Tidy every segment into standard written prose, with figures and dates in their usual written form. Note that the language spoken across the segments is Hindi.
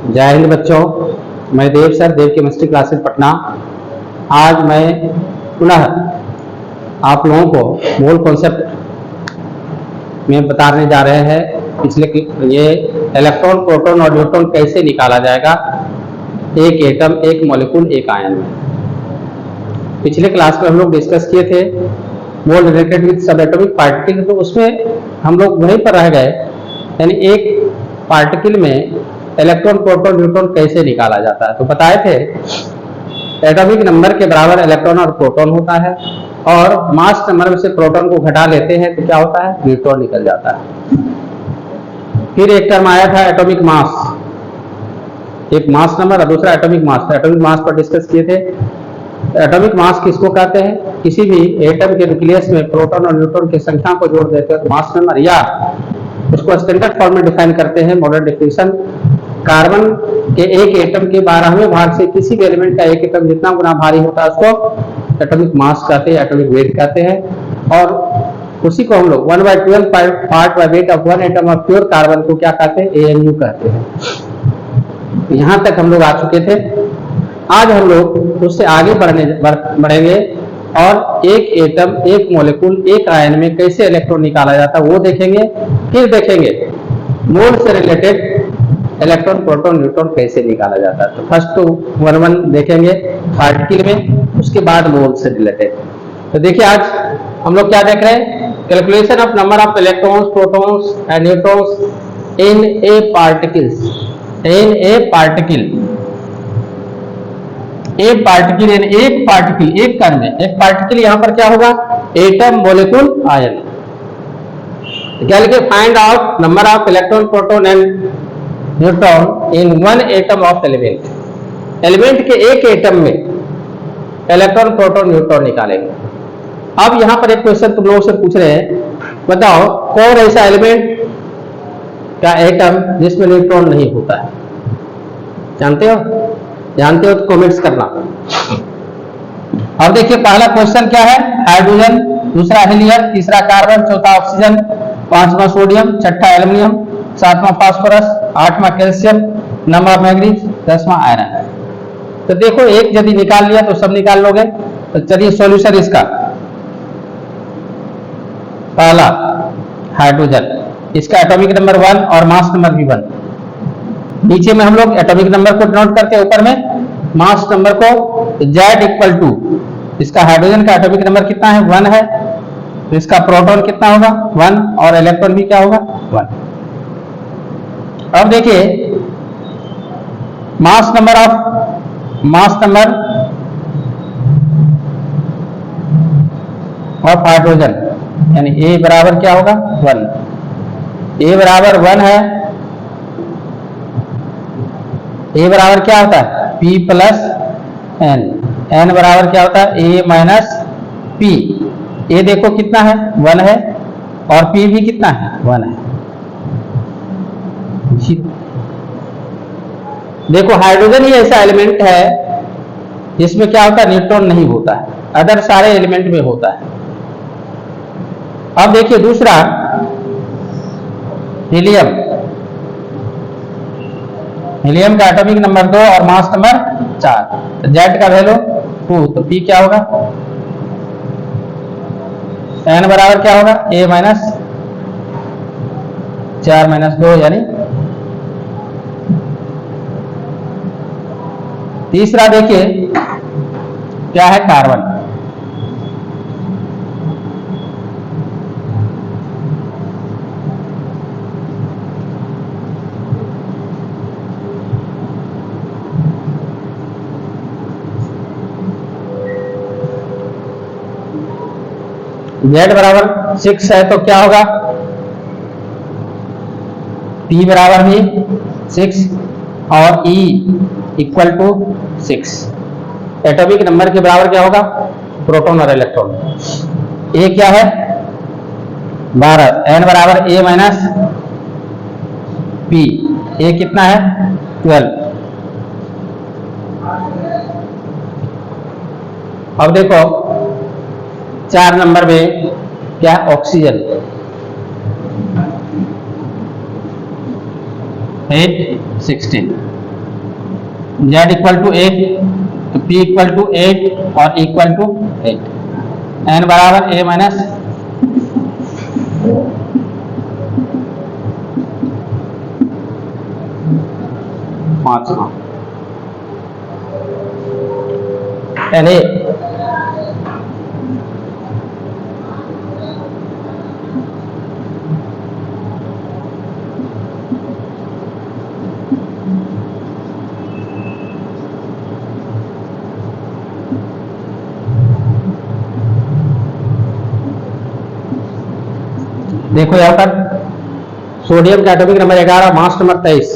जय हिंद बच्चों, मैं देव सर, देव केमिस्ट्री क्लासेस पटना। आज मैं पुनः आप लोगों को मोल कॉन्सेप्ट में बताने जा रहे हैं। पिछले ये इलेक्ट्रॉन, प्रोटॉन और न्यूट्रॉन कैसे निकाला जाएगा, एक एटम, एक मॉलिक्यूल, एक आयन में। पिछले क्लास में हम लोग डिस्कस किए थे मोल रिलेटेड विद सब एटॉमिक पार्टिकल, तो उसमें हम लोग वहीं पर रह गए, यानी एक पार्टिकल में इलेक्ट्रॉन, प्रोटॉन, न्यूट्रॉन कैसे निकाला जाता है। तो बताए थे एटॉमिक नंबर के बराबर इलेक्ट्रॉन और प्रोटॉन होता है, और मास नंबर में से प्रोटॉन को घटा लेते हैं तो क्या होता है, न्यूट्रॉन निकल जाता है। फिर एक टर्म आया था एटॉमिक मास, एक मास नंबर और दूसरा एटॉमिक मास। एटॉमिक मास पर डिस्कस किए थे। एटॉमिक मास किसको कहते हैं, किसी भी एटम के न्यूक्लियस में प्रोटॉन और न्यूट्रॉन की संख्या को जोड़ देते हैं तो मास नंबर, या उसको स्टैंडर्ड फॉर्म में डिफाइन करते हैं, मॉडर्न डिफिनेशन। कार्बन के एक एटम के 12वें भाग से किसी भी एलिमेंट का एक एटम जितना गुना भारी होता है उसको एटॉमिक मास कहते हैं, एटॉमिक वेट कहते हैं। और उसी को हम लोग 1/12 part by weight of one atom of pure carbon को क्या कहते हैं, AMU कहते हैं। यहां तक हम लोग आ चुके थे। आज हम लोग उससे आगे बढ़ेंगे और एक एटम, एक मॉलिक्यूल, एक आयन में कैसे इलेक्ट्रॉन निकाला जाता है वो देखेंगे। फिर देखेंगे मोल से रिलेटेड इलेक्ट्रॉन, प्रोटॉन, न्यूट्रॉन कैसे निकाला जाता है। तो फर्स्ट तो 1 देखेंगे पार्टिकल में, उसके बाद मोल से रिलेटेड। तो देखिए आज हम लोग क्या देख रहे हैं, calculation of number of electrons, protons and neutrons in A particles, in a particle. एक पार्टिकल यानी एक पार्टिकल, एक कण में एक पार्टिकल, यहां पर क्या होगा, एटम, मॉलिक्यूल, आयन। क्या लिखे, find out number of electron, proton and neutron in one atom of element. Element के एक एटम में इलेक्ट्रॉन, प्रोटॉन, न्यूट्रॉन निकालेंगे। अब यहां पर एक क्वेश्चन तुम लोगों से पूछ रहे हैं, बताओ कौन ऐसा एलिमेंट का एटम जिसमें न्यूट्रॉन नहीं होता है। जानते हो? जानते हो तो कमेंट्स करना। अब देखिए पहला क्वेश्चन क्या है, हाइड्रोजन, दूसरा हीलियम, तीसरा कार्बन, चौथा ऑक्सीजन, पांचवा सोडियम, छठा एल्युमिनियम, सातवां फास्फोरस, आठवां कैल्शियम, नंबर मैग्नीज, 10वां आयरन। तो देखो एक यदि निकाल लिया तो सब निकाल लोगे। तो चलिए सॉल्यूशन इसका, पहला हाइड्रोजन, इसका एटॉमिक नंबर 1 और मास नंबर भी 1। नीचे में हम लोग एटॉमिक नंबर को नोट करते हैं, ऊपर में मास नंबर को Z इक्वल टू, इसका हाइड्रोजन का एटॉमिक नंबर कितना है, 1 है, तो इसका प्रोटॉन कितना होगा, 1, और इलेक्ट्रॉन भी क्या होगा, 1। अब देखिए मास नंबर ऑफ हाइड्रोजन, यानी A बराबर क्या होगा, 1। A बराबर 1 है, A बराबर क्या होता है, P प्लस N, N बराबर क्या होता है, A माइनस P। A देखो कितना है, 1 है, और P भी कितना है, 1 है। देखो हाइड्रोजन ही ऐसा एलिमेंट है जिसमें क्या होता है, न्यूट्रॉन नहीं होता है, अदर सारे एलिमेंट में होता है। अब देखिए दूसरा हीलियम, हीलियम का एटॉमिक नंबर 2 और मास नंबर 4, तो Z का वैल्यू 2, तो P क्या होगा, N बराबर क्या होगा, A माइनस 4 माइनस 2 यानी। तीसरा देखिए क्या है, कार्बन, Z बराबर 6 है तो क्या होगा, P बराबर भी 6 और E equal to 6। Atomic number के बराबर क्या होगा, प्रोटॉन और इलेक्ट्रॉन। A क्या है, 12, N बराबर A माइनस P, A कितना है, 12। अब देखो 4 नंबर में क्या, ऑक्सीजन, 8, 16। Z इक्वल टू 8, तो P इक्वल टू 8 और इक्वल टू 8, n बराबर a माइनस पांचवा Na। देखो यहां पर सोडियम का atomic number 11, mass number 23,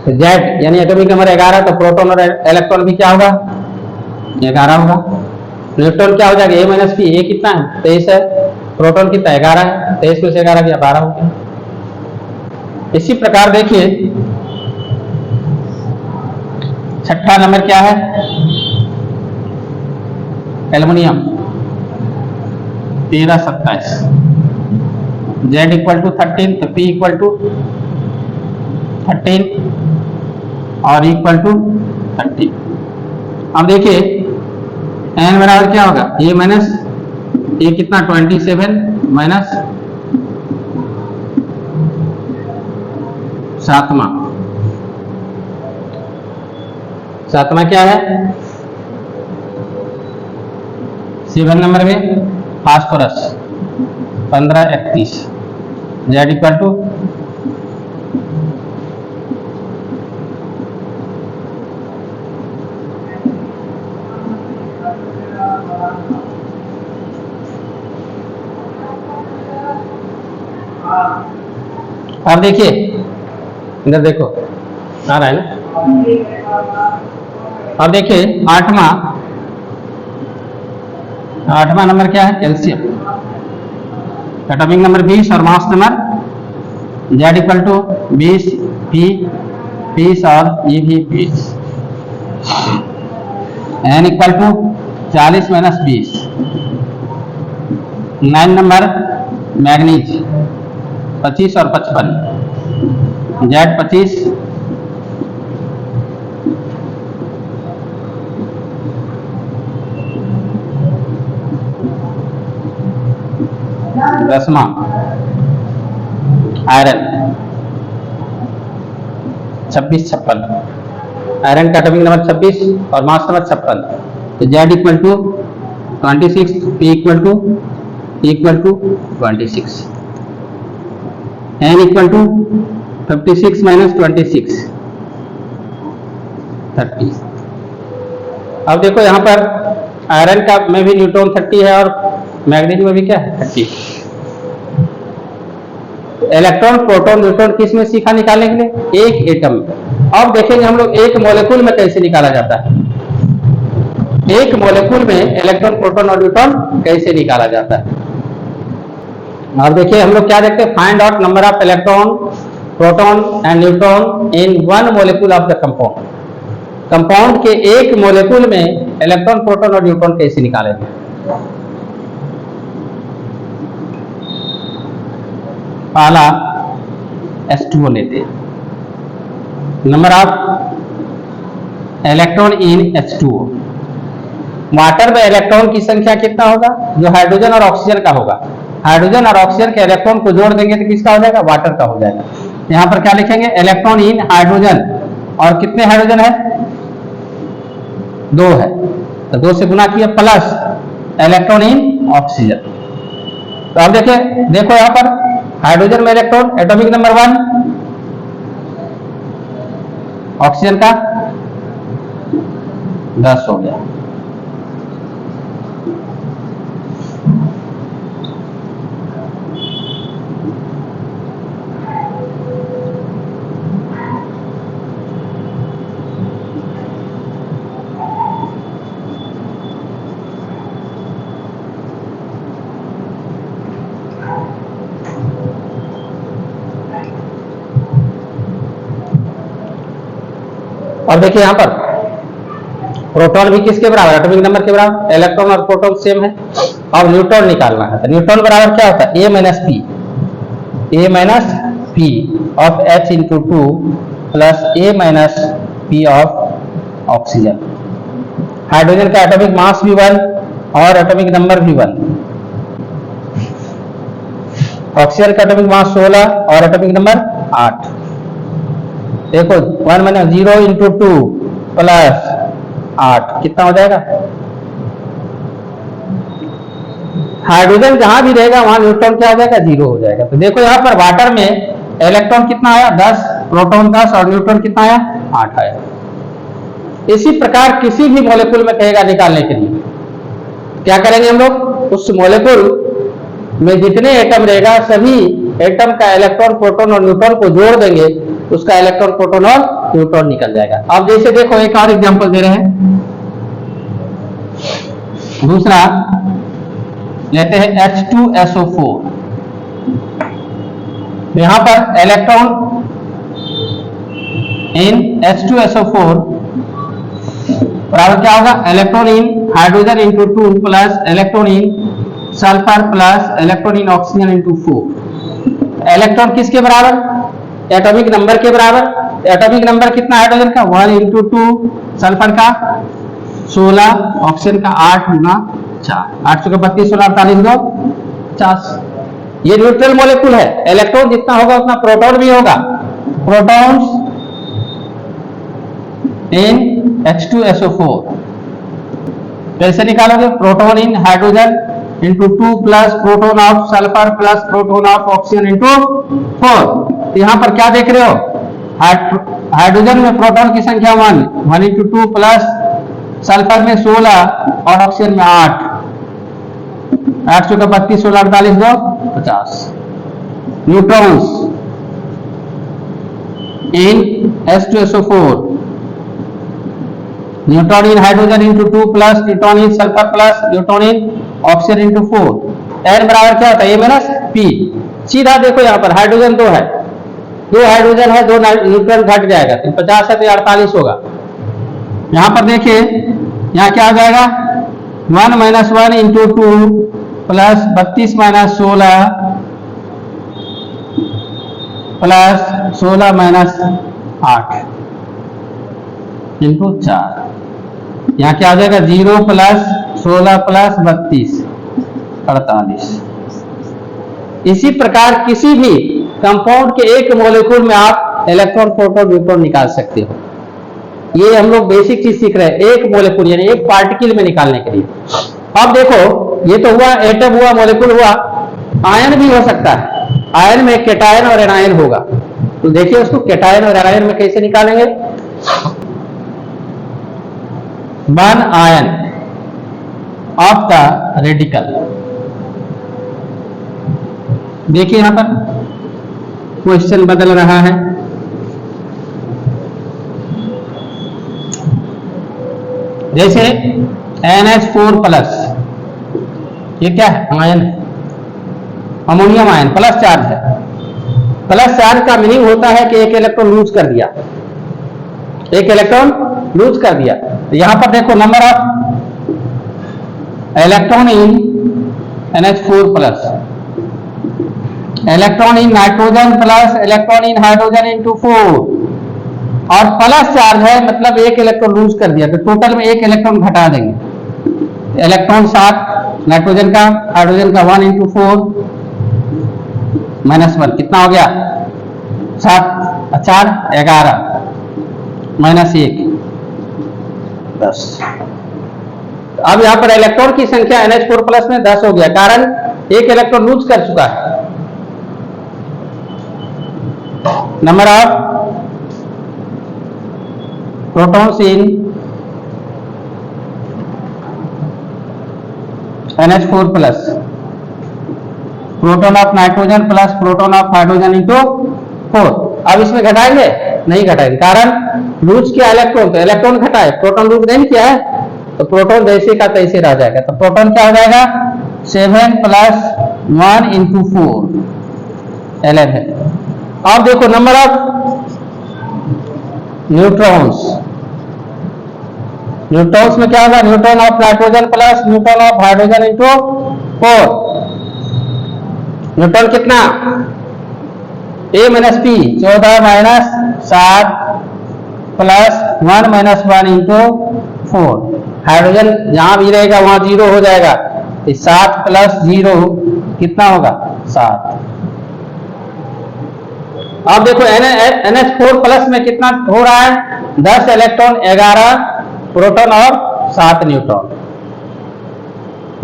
Z यानी एटॉमिक नंबर 11, तो प्रोटॉन और इलेक्ट्रॉन भी क्या होगा 11 होगा। न्यूट्रॉन क्या हो जाएगा a माइनस पी, a कितना है 23 है, प्रोटॉन कितना 11 है, 23 में से 11 गया 12 हो गया। इसी प्रकार देखिए छठा नंबर क्या है एल्युमिनियम 13 27, Z इक्वल टू 13, तो P इक्वल टू 13 और इक्वल टू 30। अब देखिए n बराबर क्या होगा a माइनस a कितना 27 माइनस सातवां क्या है 7 नंबर में फास्फोरस 15 31, Z इक्वल टू अब देखिए इधर देखो आ रहा है ना। अब देखिए आठवां नंबर क्या है कैल्शियम, एटॉमिक नंबर 20 और mass number Z equal to 20 20 और ये भी 20, n equal to 40 minus 20। 9 number manganese 25 और 55, Z 25 10वां आयरन 26 56, आयरन का एटॉमिक नंबर 26 और मास नंबर 56, तो Z equal to 26, P equal to 26, n equal to 56 minus 26 30। अब देखो यहाँ पर आयरन का में भी न्यूट्रॉन 30 है और मैग्नीज में भी क्या है 30। इलेक्ट्रॉन प्रोटॉन न्यूट्रॉन किस में सीखा निकालने के लिए एक एटम में। अब देखेंगे हम लोग एक मॉलिक्यूल में कैसे निकाला जाता है, एक मॉलिक्यूल में इलेक्ट्रॉन प्रोटॉन और न्यूट्रॉन कैसे निकाला जाता है। अब देखिए हम लोग क्या देखते हैं find out number of electron proton and neutron in one molecule of the compound. Compound के एक मॉलिक्यूल में इलेक्ट्रॉन प्रोटॉन और न्यूट्रॉन कैसे निकालेंगे। पहला H2O लेते हैं, number of electron in H2O। Water में इलेक्ट्रॉन की संख्या कितना होगा जो हाइड्रोजन और ऑक्सीजन का होगा, हाइड्रोजन और ऑक्सीजन के इलेक्ट्रॉन को जोड़ देंगे तो किसका हो जाएगा वाटर का हो जाएगा। यहां पर क्या लिखेंगे इलेक्ट्रॉन इन हाइड्रोजन, और कितने हाइड्रोजन है 2 है, तो 2 से गुना किया प्लस इलेक्ट्रॉन इन ऑक्सीजन। तो अब देखो यहां पर हाइड्रोजन में इलेक्ट्रॉन एटॉमिक नंबर 1, ऑक्सीजन का 10 हो गया। और देखिए यहां पर प्रोटॉन भी किसके बराबर एटॉमिक नंबर के बराबर, इलेक्ट्रॉन और प्रोटॉन सेम है। अब न्यूट्रॉन निकालना है तो न्यूट्रॉन बराबर क्या होता है a minus P of H into 2 plus A minus P of oxygen. Hydrogen का एटॉमिक मास भी 1 और एटॉमिक नंबर भी 1। ऑक्सीजन का एटॉमिक मास 16 और एटॉमिक नंबर 8। देखो 1 माइनस 0 इंटू 2 प्लस 8 कितना हो जाएगा? हाइड्रोजन जहां भी रहेगा वहां न्यूट्रॉन क्या हो जाएगा? 0 हो जाएगा। तो देखो यहाँ पर वाटर में इलेक्ट्रॉन कितना आया? 10, प्रोटॉन 10 और न्यूट्रॉन कितना आया? 8 आया। इसी प्रकार किसी भी मॉलिक्यूल में कहेगा निकालने के लिए, क्या करेंगे हम लोग? उस मॉलिक्यूल में जितने एटम रहेगा सभी एटम का इलेक्ट्रॉन, प्रोटॉन और न्यूट्रॉन को जोड़ देंगे, उसका इलेक्ट्रॉन, प्रोटॉन और न्यूट्रॉन निकल जाएगा। अब जैसे देखो एक और एग्जांपल दे रहे हैं, दूसरा लेते हैं H2SO4। यहां पर इलेक्ट्रॉन इन H2SO4 बराबर क्या होगा? Electron in hydrogen into 2 plus electron in sulphur plus electron in oxygen into 4। Electron किसके बराबर? एटॉमिक नंबर के बराबर। एटॉमिक नंबर कितना हाइड्रोजन का? 1 इंटू 2, सल्फर का 16, ऑक्सीजन का 8 गुना 4, 8 का 32, 16, 48 दो 50। ये न्यूट्रल मॉलिक्यूल है। इलेक्ट्रॉन जितना होगा उतना प्रोटॉन भी होगा। प्रोटॉन्स इन H2SO4 कैसे निकालोगे? Proton in hydrogen into 2 plus proton of sulphur plus proton of oxygen into 4। यहां पर क्या देख रहे हो? हाइड्रोजन में प्रोटॉन की संख्या 1 इंटू 2 प्लस सल्फर में 16 और ऑक्सीजन में 8, 8 का 32, 16, 48 दो 50। न्यूट्रॉन्स इन H2SO4, न्यूट्रॉन इन हाइड्रोजन इंटू 2 प्लस न्यूट्रॉन इन सल्फर प्लस न्यूट्रॉन इन ऑक्सीजन इंटू 4। n बराबर क्या होता है? A minus P। सीधा देखो यहाँ पर हाइड्रोजन 2 है, 2 हाइड्रोजन है, 2 न्यूट्रॉन घट जाएगा, तो 50 है तो 48 होगा। यहां पर देखिए यहाँ क्या आ जाएगा? 1 minus 1 into 2 plus 32 minus 16 plus 16 minus 8 into 4। यहाँ क्या आ जाएगा? 0 प्लस 16 प्लस 32 48। इसी प्रकार किसी भी कंपाउंड के एक मॉलिक्यूल में आप इलेक्ट्रॉन, प्रोटॉन, न्यूट्रॉन निकाल सकते हो। ये हम लोग बेसिक चीज सीख रहे हैं, एक मॉलिक्यूल यानी एक पार्टिकल में निकालने के लिए। अब देखो ये तो हुआ एटम, हुआ मॉलिक्यूल, हुआ आयन भी हो सकता है। आयन में कैटायन और एनायन होगा, तो देखिए उसको कैटायन और एनायन में कैसे निकालेंगे? 1 आयन ऑफ द रेडिकल। देखिए यहां पर क्वेश्चन बदल रहा है। जैसे NH4 प्लस, ये क्या है? आयन है, अमोनियम आयन, प्लस चार्ज है। प्लस चार्ज का मीनिंग होता है कि एक इलेक्ट्रॉन लूज कर दिया, एक इलेक्ट्रॉन लूज कर दिया। तो यहां पर देखो number of electron in NH4 plus, electron in nitrogen plus electron in hydrogen into 4, और प्लस चार्ज है मतलब एक इलेक्ट्रॉन लूज कर दिया, तो टोटल में एक इलेक्ट्रॉन घटा देंगे। इलेक्ट्रॉन 7 नाइट्रोजन का, हाइड्रोजन का 1 इंटू 4 माइनस 1 कितना हो गया? 7 4 11 माइनस 1 10। अब यहां पर इलेक्ट्रॉन की संख्या NH4 प्लस में 10 हो गया, कारण एक इलेक्ट्रॉन लूज कर चुका है। Number of protons in NH4 plus, proton of nitrogen plus proton of hydrogen into 4। अब इसमें घटाएंगे? नहीं घटाएंगे, कारण लूज किया इलेक्ट्रॉन, तो इलेक्ट्रॉन घटाए, प्रोटॉन लूज नहीं किया है, तो प्रोटॉन जैसे का तैसे रह जाएगा। तो प्रोटॉन क्या हो जाएगा? 7 प्लस 1 इंटू 4 11। अब देखो नंबर ऑफ न्यूट्रॉन्स, न्यूट्रॉन्स में क्या होगा? Neutron of nitrogen plus neutron of hydrogen into 4। Neutron कितना? A minus P 14 minus 7 plus 1 minus 1 into 4। Hydrogen जहां भी रहेगा वहां 0 हो जाएगा, 7 प्लस 0 कितना होगा 7। अब देखो NH4 प्लस में कितना हो रहा है, 10 इलेक्ट्रॉन 11 प्रोटॉन और 7 न्यूट्रॉन।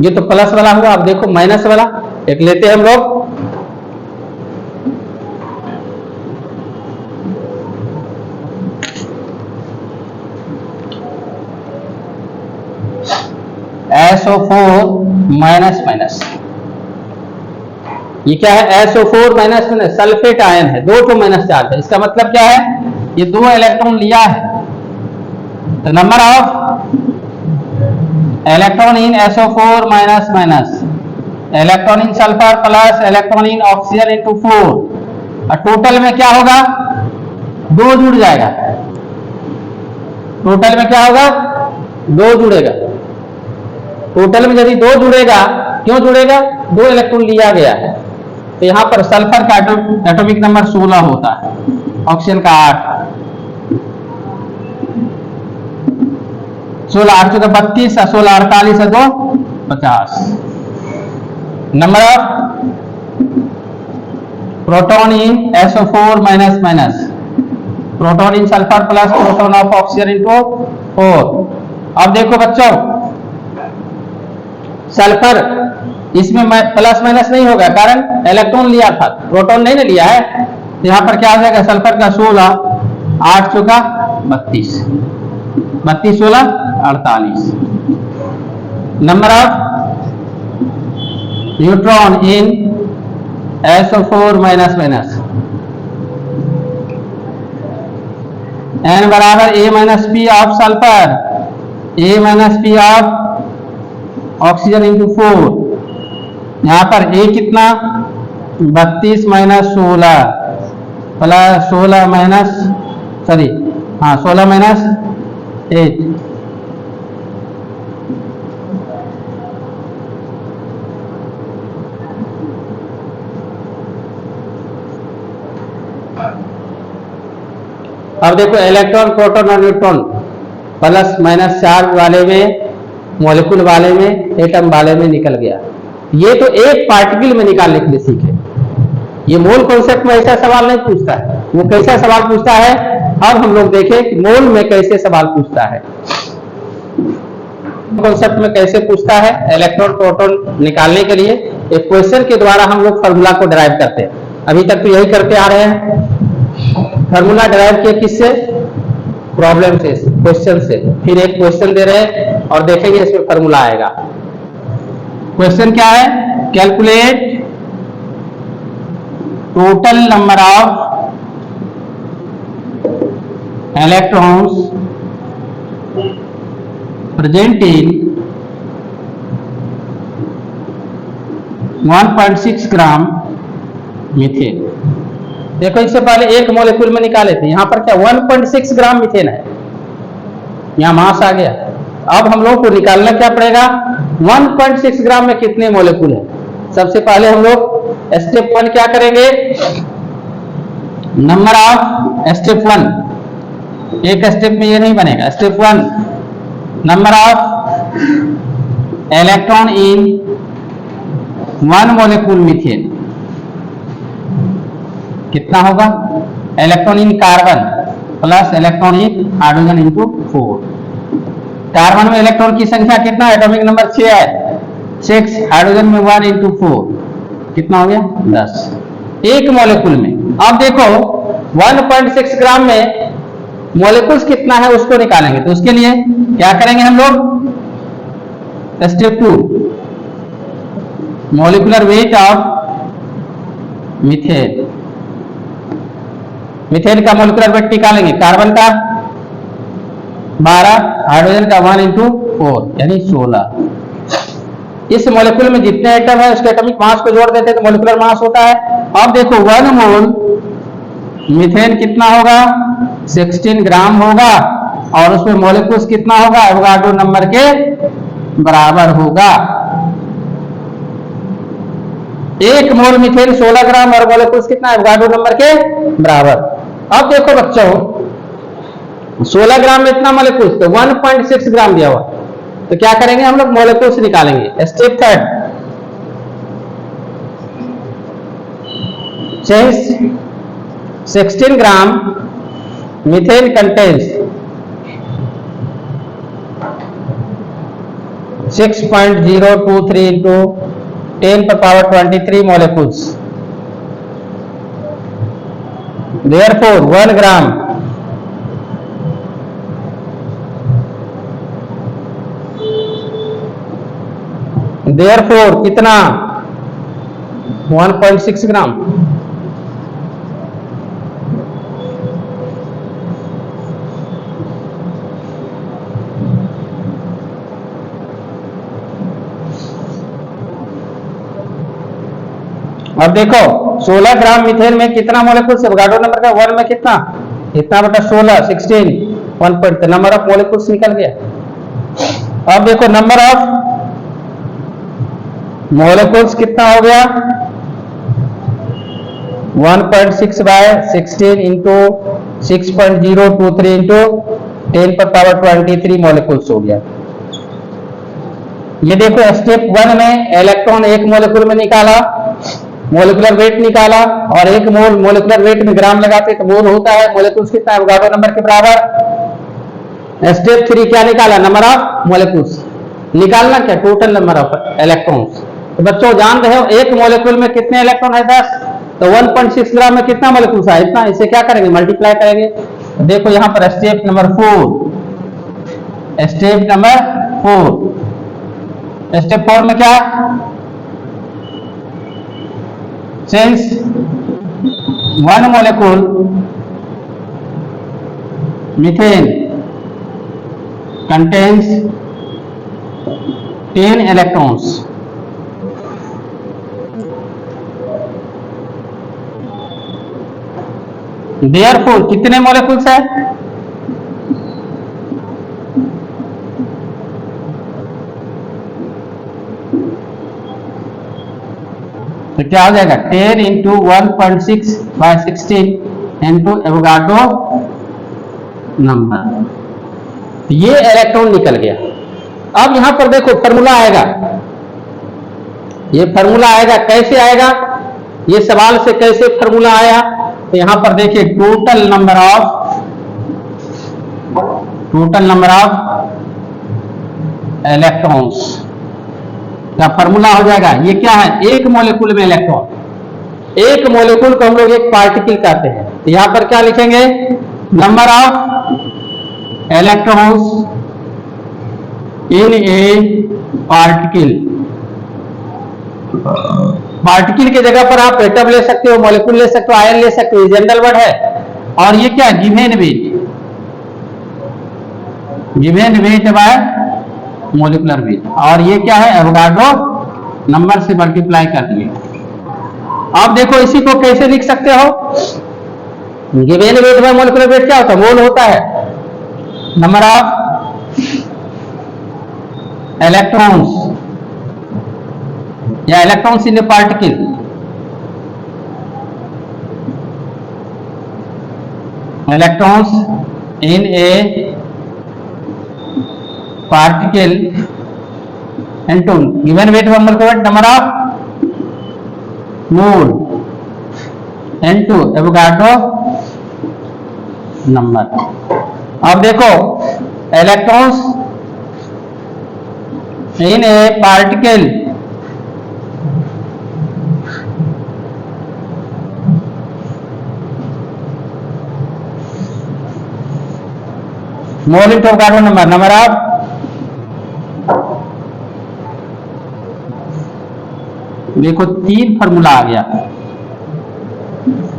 ये तो प्लस वाला हुआ। अब देखो माइनस वाला एक लेते हैं हम लोग। SO4 माइनस माइनस, ये क्या है SO4 minus minus, sulphate ion है, 2 माइनस चार्ज है। इसका मतलब क्या है, ये 2 इलेक्ट्रॉन लिया है, तो number of electron in SO4 minus minus, electron in sulphur plus electron in oxygen into 4, और टोटल में क्या होगा 2 जुड़ जाएगा। टोटल में क्या होगा 2 जुड़ेगा। टोटल में यदि 2 जुड़ेगा, क्यों जुड़ेगा, 2 इलेक्ट्रॉन लिया गया है, तो यहां पर सल्फर का एटॉमिक नंबर 16 होता है, ऑक्सीजन का 8, 16 8 चौदह 32, 16 48 है 2 50। Number of proton in SO4 minus minus, proton in sulphur plus proton of oxygen into 4। अब देखो बच्चों, सल्फर इसमें प्लस माइनस नहीं होगा, कारण इलेक्ट्रॉन लिया था, प्रोटॉन नहीं ना लिया है। यहां पर क्या हो जाएगा, सल्फर का 16 8 चौका 32, 32 16 48। Number of neutron in SO4 minus minus, N बराबर A minus P of sulphur, A minus P of oxygen into 4। यहां पर A कितना 32 माइनस 16 प्लस 16 माइनस 16 माइनस 8, अब देखो इलेक्ट्रॉन प्रोटॉन और न्यूट्रॉन प्लस माइनस चार्ज वाले में, मॉलिक्यूल वाले में, एटम वाले में निकल गया। ये तो एक पार्टिकल में निकालने के लिए सीखे। ये मोल कॉन्सेप्ट में ऐसा सवाल नहीं पूछता है। वो कैसा सवाल पूछता है, अब हम लोग देखें कि मोल में कैसे सवाल पूछता है। कॉन्सेप्ट में कैसे पूछता है, इलेक्ट्रॉन प्रोटॉन निकालने के लिए एक क्वेश्चन के द्वारा हम लोग फार्मूला को ड्राइव करते हैं। अभी तक तो यही करते आ रहे हैं। फार्मूला ड्राइव किया किससे, प्रॉब्लम से, क्वेश्चन से। फिर एक क्वेश्चन दे रहे हैं और देखेंगे इसमें फार्मूला आएगा। क्वेश्चन क्या है, calculate total number of electrons present in 1.6 gram methane. देखो इससे पहले एक मॉलिक्यूल में निकाले थे, यहां पर क्या 1.6 ग्राम मीथेन है, यहां मास आ गया। अब हम लोग को निकालना क्या पड़ेगा, 1.6 ग्राम में कितने मॉलिक्यूल है। सबसे पहले हम लोग स्टेप 1 क्या करेंगे, नंबर ऑफ स्टेप 1, एक स्टेप में ये नहीं बनेगा। Step 1 number of electron in 1 molecule methane कितना होगा, electron in carbon plus electron in hydrogen into 4। Carbon में इलेक्ट्रॉन की संख्या कितना, एटॉमिक नंबर 6 है, 6, हाइड्रोजन में 1 इंटू 4 कितना हो गया 10 एक मॉलिक्यूल में। अब देखो 1.6 ग्राम में मॉलिक्यूल्स कितना है उसको निकालेंगे, तो उसके लिए क्या करेंगे हम लोग, step 2 molecular weight of methane. Methane का मॉलिक्यूलर वेट निकालेंगे, कार्बन का 12, हाइड्रोजन का 1 इंटू 4 यानी 16। इस मॉलिक्यूल में जितने एटम है उसके एटॉमिक मास को जोड़ देते हैं तो मॉलिक्यूलर मास होता है। अब देखो 1 मोल मीथेन कितना होगा, 16 ग्राम होगा, और उसमें मॉलिक्यूल्स कितना होगा, एवोगाड्रो नंबर के बराबर होगा। 1 मोल मीथेन 16 ग्राम और मॉलिक्यूल्स कितना, एवोगाड्रो नंबर के बराबर। अब देखो बच्चों 16 ग्राम में इतना मॉलिक्यूल्स, तो 1.6 ग्राम दिया हुआ, तो क्या करेंगे हम लोग मॉलिक्यूल्स निकालेंगे। Step third, since 16 gram methane contains 6.023 into 10 per power 23 molecules. Therefore 1 gram कितना 1.6 ग्राम। अब देखो 16 ग्राम मीथेन में कितना मॉलिक्यूल्स, एवोगाड्रो नंबर का 1 में कितना, इतना बटा 16 16 1 पॉइंट, नंबर ऑफ मॉलिक्यूल्स निकल गया। अब देखो नंबर ऑफ मॉलिक्यूल्स कितना हो गया 1.6 बाय 16 इंटू 6.023 इंटू 10 पर पावर 23 मॉलिक्यूल्स हो गया। ये देखो स्टेप 1 में इलेक्ट्रॉन एक मॉलिक्यूल में निकाला, मॉलिक्यूलर वेट निकाला, और एक मोल मॉलिक्यूलर वेट में ग्राम लगाते तो मोल होता है, मॉलिक्यूल्स कितना एवोगाड्रो नंबर के बराबर। स्टेप 3 क्या निकाला, नंबर ऑफ मॉलिक्यूल्स निकालना, क्या टोटल नंबर ऑफ इलेक्ट्रॉन्स। तो बच्चों जान रहे हो एक मॉलिक्यूल में कितने इलेक्ट्रॉन है 10, तो 1.6 ग्राम में कितना मॉलिक्यूल्स है इतना, इसे क्या करेंगे मल्टीप्लाई करेंगे। तो देखो यहां पर step number 4, step number 4, step 4 में क्या, since 1 molecule methane contains 10 electrons, therefore कितने मॉलिक्यूल्स है, तो क्या हो जाएगा 10 into 1.6 by 16 into Avogadro number, ये इलेक्ट्रॉन निकल गया। अब यहां पर देखो फॉर्मूला आएगा, ये फॉर्मूला आएगा, कैसे आएगा, ये सवाल से कैसे फॉर्मूला आया, तो यहां पर देखिए टोटल नंबर ऑफ इलेक्ट्रॉन्स का फॉर्मूला हो जाएगा। ये क्या है, एक मॉलिक्यूल में इलेक्ट्रॉन, एक मॉलिक्यूल को हम लोग एक पार्टिकल कहते हैं, तो यहां पर क्या लिखेंगे, number of electrons in a particle. Particle की जगह पर आप एटम ले सकते हो, मॉलिक्यूल ले सकते हो, आयन ले सकते हो, जनरल वर्ड है। और ये क्या, given weight bye molecular weight, और ये क्या है एवोगाड्रो नंबर से मल्टीप्लाई कर दिए। आप देखो इसी को कैसे लिख सकते हो, given weight bye molecular weight क्या होता है, मोल होता है, नंबर ऑफ इलेक्ट्रॉन्स या electrons in a particle, electrons in a particle into given weight number of mole into Avogadro number. अब देखो electrons in a particle mole into Avogadro number of, देखो 3 फार्मूला आ गया,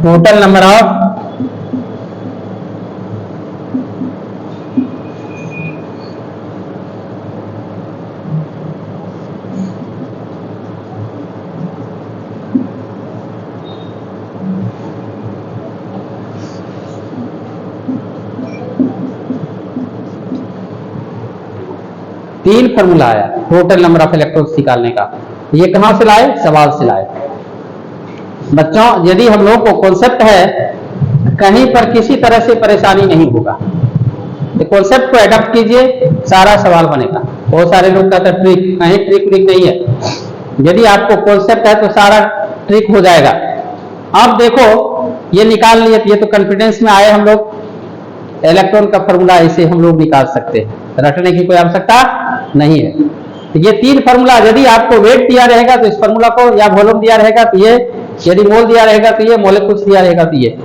टोटल नंबर ऑफ तीन फार्मूला आया टोटल नंबर ऑफ इलेक्ट्रॉन्स निकालने का। ये कहां से लाए, सवाल से लाए। बच्चों यदि हम लोग को कॉन्सेप्ट है कहीं पर किसी तरह से परेशानी नहीं होगा। तो कॉन्सेप्ट को एडॉप्ट कीजिए, सारा सवाल बनेगा। बहुत सारे लोग कहते हैं ट्रिक, कहीं ट्रिक व्रिक नहीं है। यदि आपको कॉन्सेप्ट है तो सारा ट्रिक हो जाएगा। अब देखो ये निकाल लिए, ये तो कॉन्फिडेंस में आए हम लोग। इलेक्ट्रॉन का फॉर्मूला ऐसे हम लोग निकाल सकते हैं, रटने की कोई आवश्यकता नहीं है। तो ये 3 फॉर्मूला, यदि आपको वेट दिया रहेगा तो इस फॉर्मूला को, या वॉल्यूम दिया रहेगा तो ये, यदि मोल दिया रहेगा तो ये, मॉलिक्यूल्स दिया रहेगा तो ये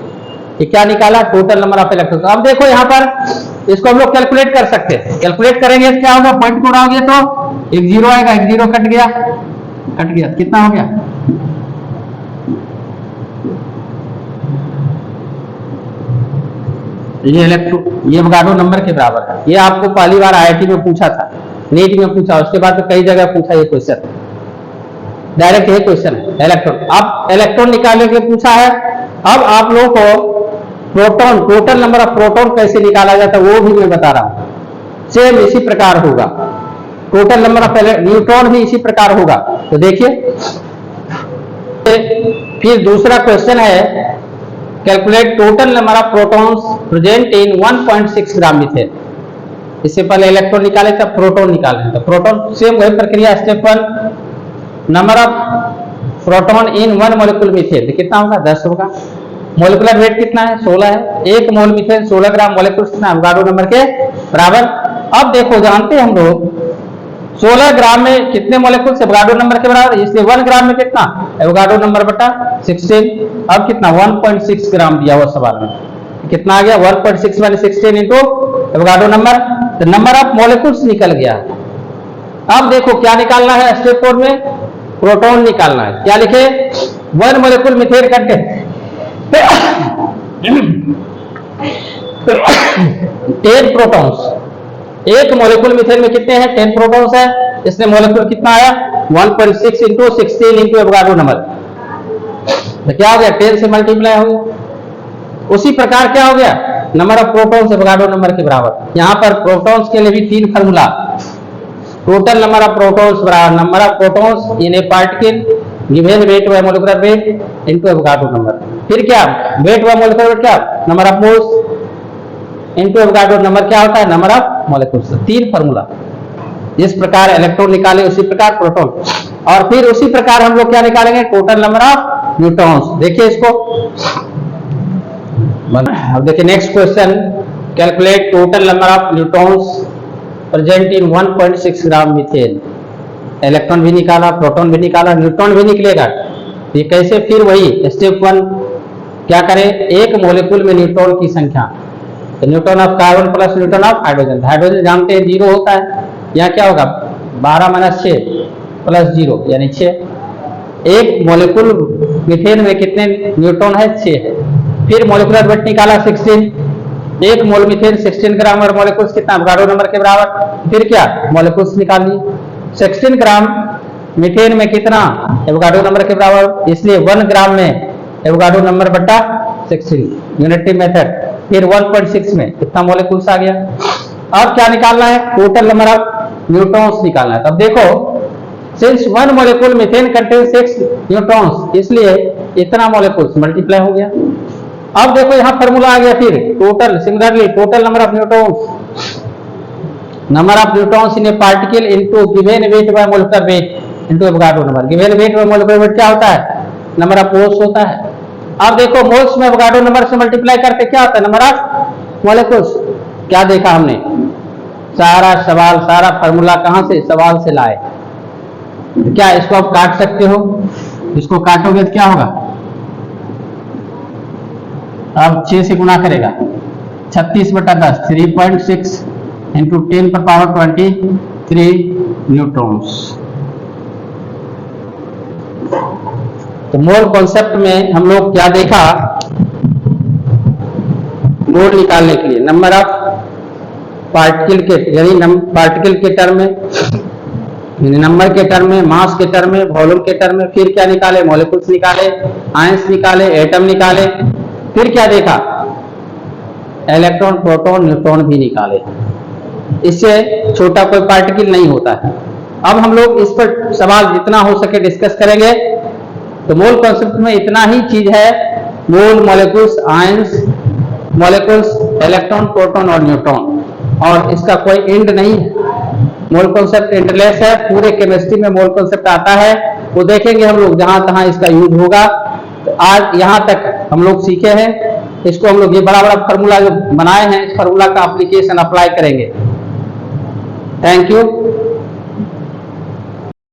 क्या निकाला, टोटल नंबर ऑफ इलेक्ट्रॉन। अब देखो यहाँ पर इसको हम लोग कैलकुलेट कर सकते हैं। कैलकुलेट करेंगे तो क्या होगा, पॉइंट को उड़ाओगे तो एक 0 आएगा, एक 0 कट गया, कितना हो गया, ये इलेक्ट्रॉन, ये अवोगाड्रो नंबर के बराबर है। ये आपको पहली बार आईआईटी में पूछा था, नीट में पूछा, उसके बाद तो कई जगह पूछा ये क्वेश्चन, डायरेक्ट ये क्वेश्चन है इलेक्ट्रॉन। अब इलेक्ट्रॉन निकालने के पूछा है। अब आप लोगों को proton, total number of proton कैसे निकाला जाता है वो भी मैं बता रहा हूं। सेम इसी प्रकार होगा, टोटल नंबर ऑफ न्यूट्रॉन भी इसी प्रकार होगा। तो देखिए, फिर दूसरा क्वेश्चन है, calculate total number of protons present in 1.6 gram methane. इससे पहले इलेक्ट्रॉन निकाले तब प्रोटॉन निकाले, तो प्रोटॉन सेम वही प्रक्रिया। Step 1, number of proton in 1 molecule methane, तो कितना होगा, 10 होगा। मोलिकुलर वेट कितना है, 16 है। 1 मोल मीथेन 16 ग्राम मोलिक्यूल कितना, अवोगाड्रो नंबर के बराबर। अब देखो, जानते हैं हम लोग 16 ग्राम में कितने मोलिक्यूल्स, अवोगाड्रो नंबर के बराबर, इसलिए 1 ग्राम में कितना, अवोगाड्रो नंबर बटा 16। अब कितना, 1.6 ग्राम दिया हुआ सवाल में, कितना आ गया, 1.6 माइनस 16 इंटू अवोगाड्रो नंबर, तो नंबर ऑफ मोलिक्यूल्स निकल गया। अब देखो क्या निकालना है, स्टेप 4 में प्रोटॉन निकालना है। क्या लिखे, 1 molecule methane content 10 protons. 1 molecule methane में कितने हैं, 10 प्रोटॉन्स है, इसलिए मोलिक्यूल कितना आया, 1.6 इंटू 16 इंटू अवोगाड्रो नंबर, तो क्या हो गया, 10 से मल्टीप्लाई हो गया। उसी प्रकार क्या हो गया, number of protons Avogadro number के बराबर। यहां पर प्रोटॉन्स के लिए भी 3 formula, total number of protons बराबर number of protons in a particle given weight by molecular weight into Avogadro number. फिर क्या, वेट बाय मोलिकुलर वेट क्या, number of moles into Avogadro number क्या होता है, नंबर ऑफ मोलिक्यूल्स। 3 फार्मूला। जिस प्रकार इलेक्ट्रॉन निकाले उसी प्रकार प्रोटॉन, और फिर उसी प्रकार हम लोग क्या निकालेंगे, टोटल नंबर ऑफ न्यूट्रॉन्स। देखिए इसको, अब देखिए next question, calculate total number of neutrons present in 1.6 gram methane. Electron भी निकाला, प्रोटॉन भी निकाला, न्यूट्रॉन भी निकलेगा। ये कैसे, फिर वही स्टेप 1 क्या करें, 1 मोलिक्यूल में न्यूट्रॉन की संख्या, तो neutron of carbon plus neutron of hydrogen. Hydrogen जानते हैं 0 होता है, यहाँ क्या होगा, 12 माइनस 6 प्लस 0 यानी 6। 1 मोलिक्यूल मीथेन में कितने न्यूट्रॉन है, 6 है। फिर मोलिकुलर वेट निकाला 16, 1 मोल मीथेन 16 ग्राम और मोलिक्यूल्स कितना, अवोगाड्रो नंबर के बराबर। फिर क्या, मोलिक्यूल्स निकाल लिए, 16 ग्राम मीथेन में कितना, अवोगाड्रो नंबर के बराबर, इसलिए 1 ग्राम में अवोगाड्रो नंबर बटा 16, यूनिटरी मेथड। फिर 1.6 में कितना मोलिक्यूल्स आ गया। अब क्या निकालना है, टोटल नंबर ऑफ न्यूट्रॉन्स निकालना है। तब देखो, since 1 molecule methane contains 6 neutrons, इसलिए इतना मोलिक्यूल्स मल्टीप्लाई हो गया। अब देखो यहां फॉर्मूला आ गया, फिर total, similarly total number of neutrons, number of neutrons in a particle into given weight by molecular weight into Avogadro number. Given weight by molecular weight क्या होता है, नंबर ऑफ मोल्स होता है। अब देखो मोल्स में अवोगाड्रो नंबर से मल्टीप्लाई करके क्या होता है, नंबर ऑफ मोलिक्यूल्स। क्या देखा हमने, सारा सवाल, सारा फॉर्मूला कहां से, सवाल से लाए। क्या इसको आप काट सकते हो, इसको काटोगे तो क्या होगा, अब 6 से गुना करेगा, 36/10, 3.6 इंटू 10 पर पावर 23 न्यूट्रॉन्स। तो मोल कॉन्सेप्ट में हम लोग क्या देखा, मोल निकालने के लिए नंबर ऑफ पार्टिकल के, यानी पार्टिकल के टर्म में, नंबर के टर्म में, मास के टर्म में, वॉल्यूम के टर्म में। फिर क्या निकाले, मॉलिक्यूल्स निकाले, आयंस निकाले, एटम निकाले। फिर क्या देखा, इलेक्ट्रॉन, प्रोटॉन, न्यूट्रॉन भी निकाले। इससे छोटा कोई पार्टिकल नहीं होता है। अब हम लोग इस पर सवाल जितना हो सके डिस्कस करेंगे। तो मोल कॉन्सेप्ट में इतना ही चीज है mole, molecules, ions, molecules, electron, proton और न्यूट्रॉन, और इसका कोई एंड नहीं है। मोल कॉन्सेप्ट एंडलेस है, पूरे केमिस्ट्री में मोल कॉन्सेप्ट आता है, वो देखेंगे हम लोग जहां तहां इसका यूज होगा। तो आज यहां तक हम लोग सीखे हैं, इसको हम लोग ये बड़ा बड़ा फार्मूला जो बनाए हैं, इस फार्मूला का एप्लीकेशन अप्लाई करेंगे। Thank you.